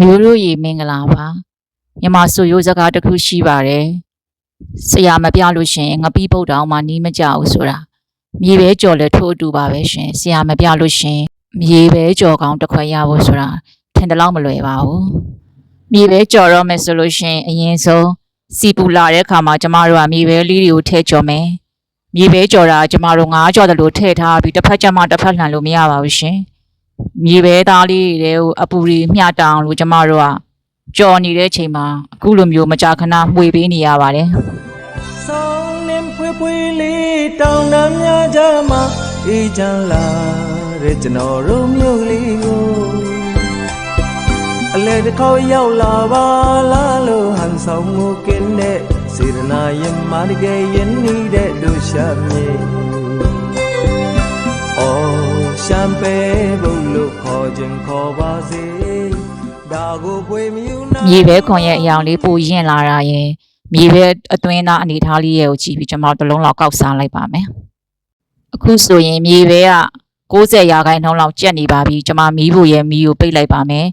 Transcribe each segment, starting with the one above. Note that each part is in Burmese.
မျိုးတို့ရေမင်္ဂလာပါမြန်မာဆိုရိုးစကားတစ်ခုရှိပါတယ်ဆရာမပြလို့ရှင်ငပိပုတ်တောင်မှနီးမကြဘူးဆိုတာမြေပဲကြော်လဲထိုးအတူပါပဲရှင်ဆရာမပြလို့ရှင်မြေပဲကြော်ကောင်းတစ်ခွက်ရဖို့ဆိုတာထင်တယ်လို့မလွယ်ပါဘူးမြေပဲကြော်တော့မယ်ဆိုလို့ရှင်အရင်ဆုံးစီပူလာတဲ့အခါမှာကျမတို့ကမြေပဲလေးတွေကိုထည့်ကြော်မယ်မြေပဲကြော်တာကျမတို့ငါးကြော်တယ်လို့ထည့်ထားပြီးတစ်ဖက်ကျမှတစ်ဖက်လှန်လို့မရပါဘူးရှင်မြေပဲသားလေးတွေကိုအပူတွေမျှတောင်လို့ကျမတို့ကကြော်နေတဲ့အချိန်မှာအခုလိုမျိုးမကြာခဏမှွေပေးနေရပါတယ်ဆောင်းနှင်းဖွေးဖွေးလေးတောင်တန်းများကြမှာအေးချမ်းလာတဲ့ကျွန်တော်တို့မြို့လေးကိုအလဲတစ်ခေါက်ရောက်လာပါလားလို့ဟန်ဆောင်မှုကင်းတဲ့စေရနာရင်မတကယ်ရင်နေတဲ့တို့ရှာမြေအော်ရှမ်းပဲဘုံလို့ခေါ်ခြင်းခေါ်ပါစေဒါကိုပွေမြူနာမြေပဲခွန်ရဲ့အယောင်လေးပိုရင်လာတာရင်မြေပဲအတွင်းသားအနေထားလေးရဲ့ကိုကြည့်ပြီးကျွန်တော်တို့တစ်လုံးလောက်ကောက်စားလိုက်ပါမယ်အခုဆိုရင်မြေပဲက90%လောက်ကျက်နေပါပြီကျွန်မမီးဖို့ရဲ့မီးကိုပိတ်လိုက်ပါမယ်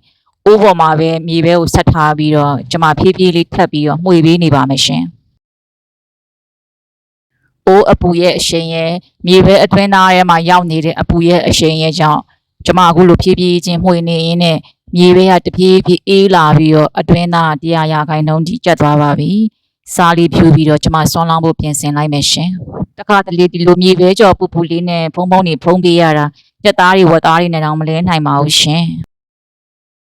အိုးပေါ်မှာပဲမြေပဲကိုဆက်ထားပြီးတော့ကျွန်မဖြည်းဖြည်းလေးထပ်ပြီးတော့မှွေပေးနေပါမယ်ရှင်အိုးအပူရဲ့အရှိန်ရဲ့မြေပဲအတွင်းသားထဲမှာရောက်နေတဲ့အပူရဲ့အရှိန်ရဲ့ကြောင့်ကျွန်မအခုလိုဖြည်းဖြည်းချင်းမှွေနေရင်းနဲ့မြေပဲကတဖြည်းဖြည်းအေးလာပြီးတော့အတွင်းသား100%ထိကျက်သွားပါပြီစားလေးဖြူပြီးတော့ကျွန်မဆွမ်းလောင်းဖို့ပြင်ဆင်လိုက်မယ်ရှင်တခါတလေဒီလိုမြေပဲကြော်ပူပူလေးနဲ့ဖုံးဖုံးနေဖုံးပေးရတာတက်သားတွေဝက်သားတွေနဲ့တော့မလဲနိုင်ပါဘူးရှင်